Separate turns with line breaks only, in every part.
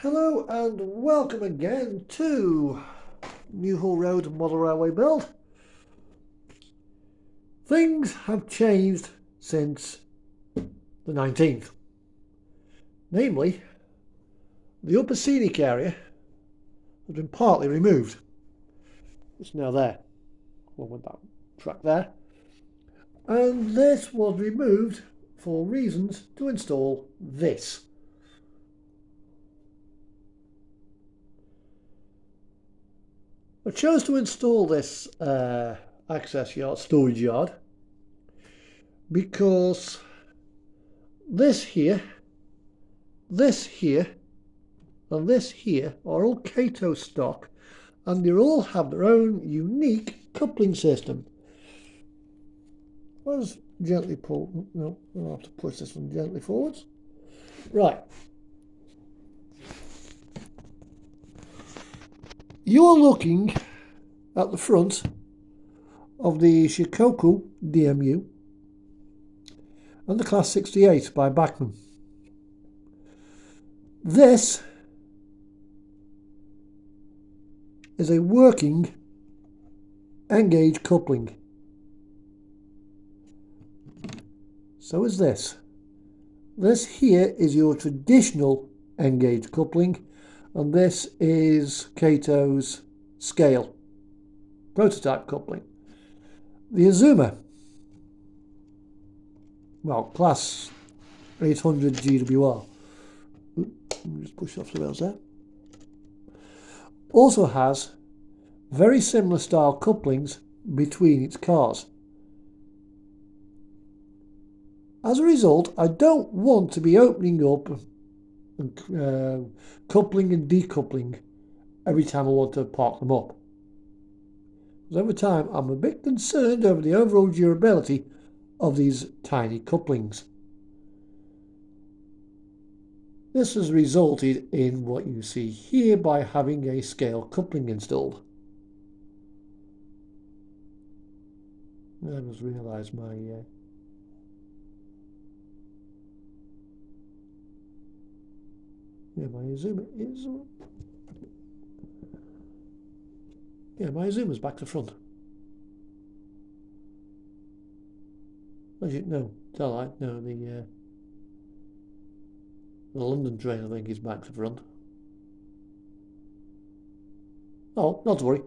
Hello and welcome again to Newhall Road Model Railway build. Things have changed since the 19th. Namely, the upper scenic area has been partly removed. It's now there, along with that track there. And this was removed for reasons to install this. I chose to install this access yard, storage yard, because this here, and this here are all Kato stock, and they all have their own unique coupling system. Let's gently pull, no, I'll have to push this one gently forwards. Right. You're looking at the front of the Shikoku DMU and the Class 68 by Bachmann. This is a working N-gauge coupling. So is this. This here is your traditional N-gauge coupling, and this is Kato's scale prototype coupling. The Azuma, well, class 800 GWR, let me just push off the rails there, also has very similar style couplings between its cars. As a result, I don't want to be opening up and coupling and decoupling every time I want to park them up. Because over time I'm a bit concerned over the overall durability of these tiny couplings. This has resulted in what you see here by having a scale coupling installed. I just realised my my Azuma is my Azuma's back to front. As you know, the London train, I think, is back to front. Oh, not to worry.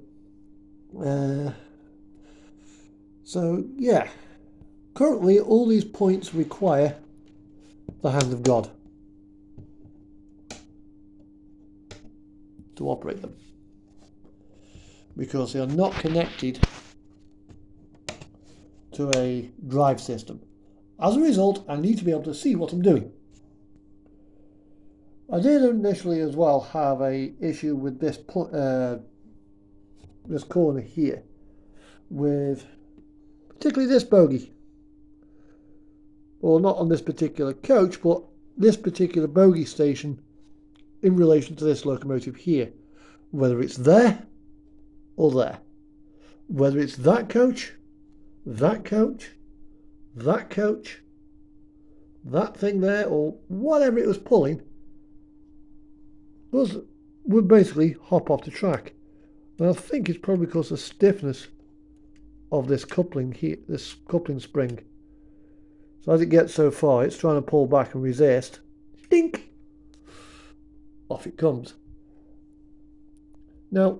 So yeah, currently all these points require the hand of God to operate them, because they are not connected to a drive system. As a result, I need to be able to see what I'm doing. I did initially as well have a issue with this this corner here, with particularly this bogie, or not on this particular coach, but this particular bogie station in relation to this locomotive here, whether it's there or there, whether it's that coach, that coach, that coach, that thing there, or whatever it was pulling, would basically hop off the track. And I think it's probably because of the stiffness of this coupling here, this coupling spring. So as it gets so far, it's trying to pull back and resist. Dink! Off it comes. Now,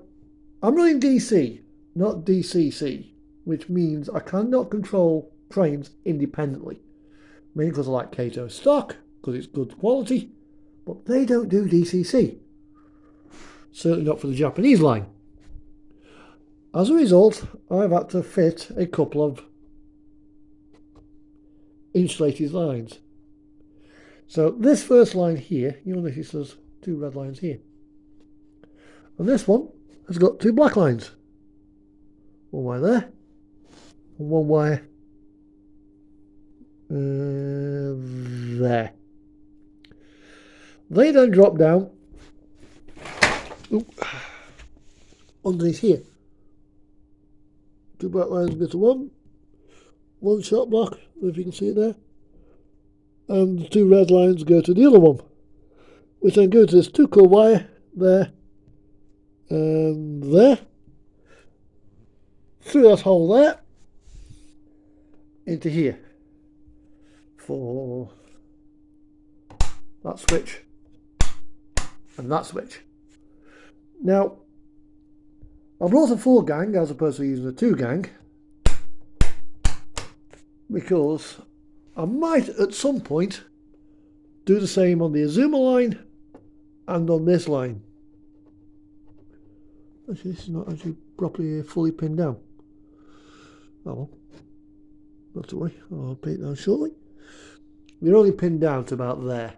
I'm running DC, not DCC, which means I cannot control trains independently. Mainly because I like Kato stock, because it's good quality, but they don't do DCC. Certainly not for the Japanese line. As a result, I've had to fit a couple of insulated lines. So this first line here, you'll notice there's two red lines here. And this one has got two black lines. One wire there, and one wire there. They then drop down underneath here. Two black lines go to one short block, if you can see it there, and the two red lines go to the other one, which then goes to this 2-core wire there and there, through that hole there, into here for that switch and that switch. Now, I brought a 4-gang as opposed to using a 2-gang because I might at some point do the same on the Azuma line and on this line. Actually, this is not actually properly fully pinned down. Oh well, not to worry, I'll pin it down shortly. We're only pinned down to about there.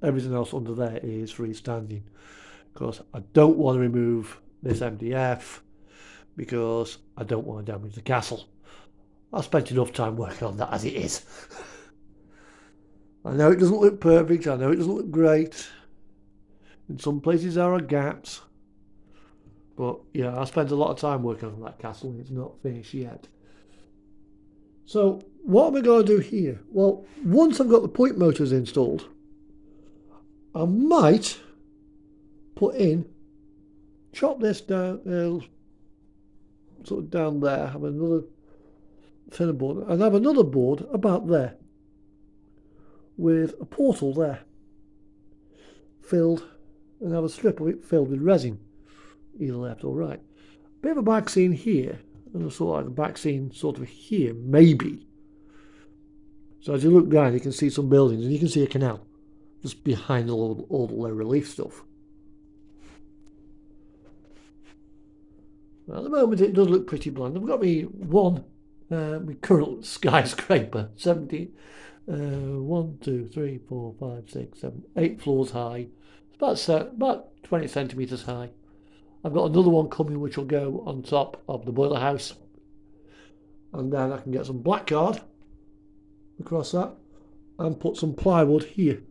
Everything else under there is freestanding because I don't want to remove this MDF because I don't want to damage the castle. I've spent enough time working on that as it is. I know it doesn't look perfect, I know it doesn't look great. In some places there are gaps. But yeah, I spent a lot of time working on that castle and it's not finished yet. So what am I going to do here? Well, once I've got the point motors installed, I might chop this down, sort of down there, have another thinner board, and have another board about there with a portal there filled, and have a strip of it filled with resin, either left or right. A bit of a back scene here, and a sort of like a back scene sort of here, maybe. So as you look down, you can see some buildings, and you can see a canal just behind all the low relief stuff. Well, at the moment, it does look pretty bland. I've got me my current skyscraper, 1, 2, 3, 4, 5, 6, 7, 8 floors high. It's about 20 centimetres high. I've got another one coming which will go on top of the boiler house. And then I can get some black card across that and put some plywood here.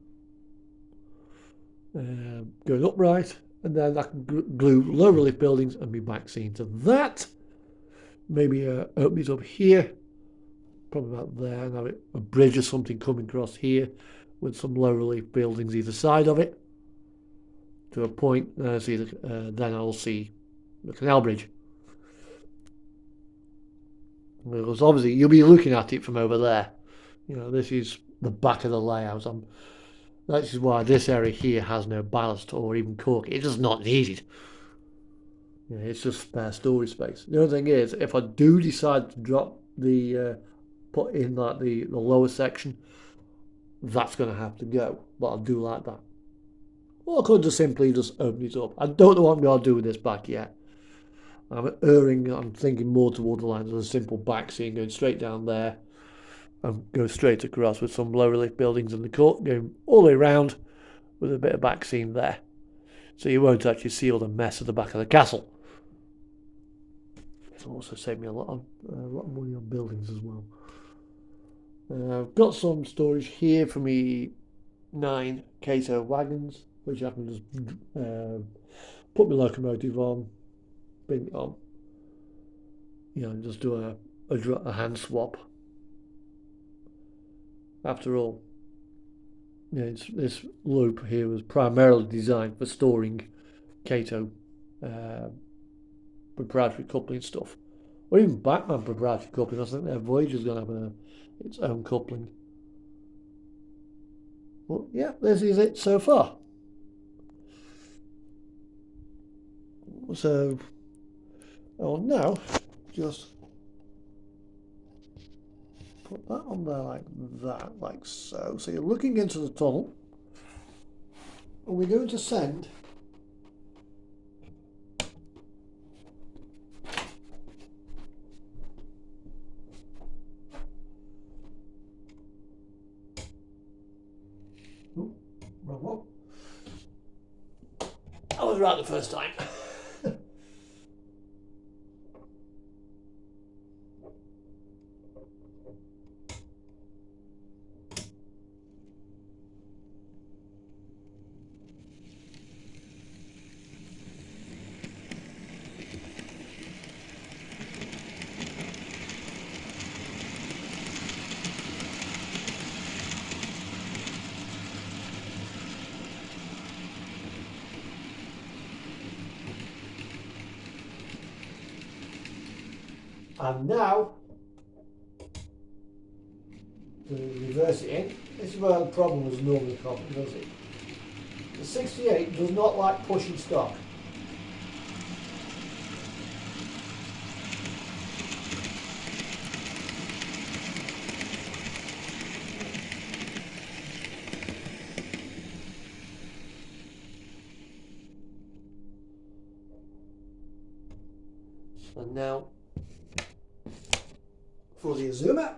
Going upright, and then I can glue low relief buildings and be back scene to that. Maybe open it up here, probably about there, and have a bridge or something coming across here with some low relief buildings either side of it to a point. Then I'll see the canal bridge. Because obviously you'll be looking at it from over there. You know, this is the back of the layout. That is why this area here has no ballast or even cork. It does not need it. Yeah, it's just spare storage space. The other thing is, if I do decide to drop put in like the lower section, that's going to have to go. But I'll do like that. Or I could just simply just open it up. I don't know what I'm going to do with this back yet. I'm thinking more toward the lines of a simple back scene going straight down there and go straight across with some low relief buildings in the court, going all the way around with a bit of back scene there. So you won't actually see all the mess at the back of the castle. It's also saved me a lot of money on buildings as well. I've got some storage here for me 9 Kato wagons, which I can just put my locomotive on, bring it on, and just do a hand swap. After all, this loop here was primarily designed for storing Kato proprietary coupling stuff, or even Batman proprietary coupling. I think their Voyager's going to have its own coupling. Well, yeah, this is it so far. So, I'll now just put that on there like so. So you're looking into the tunnel, and we're going to send wrong one. I was right the first time. And now, to reverse it in, this is where the problem was normally common, does it? The 68 does not like pushing stock. And now for the Azuma.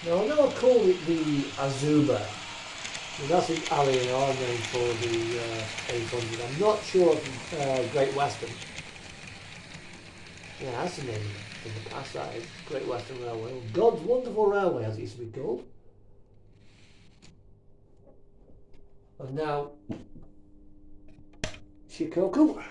Now I know I called it the Azuma, and that's the Allier name for the 800. I'm not sure of Great Western. Yeah, that's the name in the past, that is. Great Western Railway. Or God's Wonderful Railway, as it used to be called. And now, Shikoku.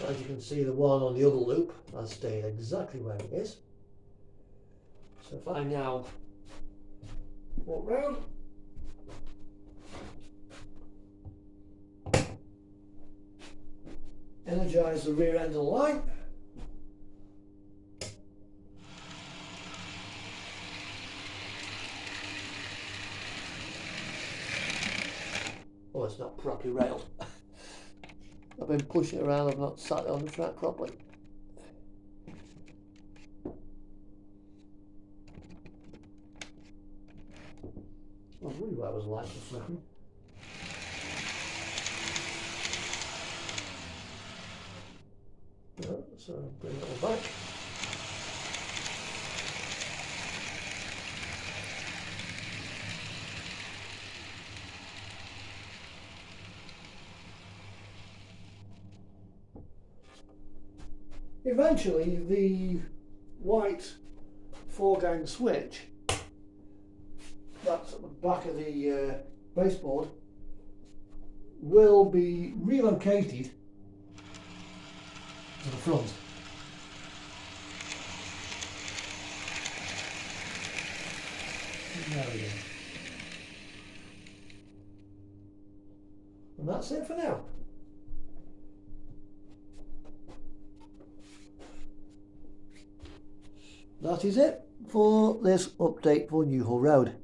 As you can see, the one on the other loop has stayed exactly where it is. So if I now walk round, energise the rear end of the line, oh, it's not properly railed. I've been pushing it around, I've not sat it on the track properly. I wonder what I was like for a second. So bring it all back. Eventually, the white 4-gang switch that's at the back of the baseboard will be relocated to the front. There we go. And that's it for now. That is it for this update for Newhall Road.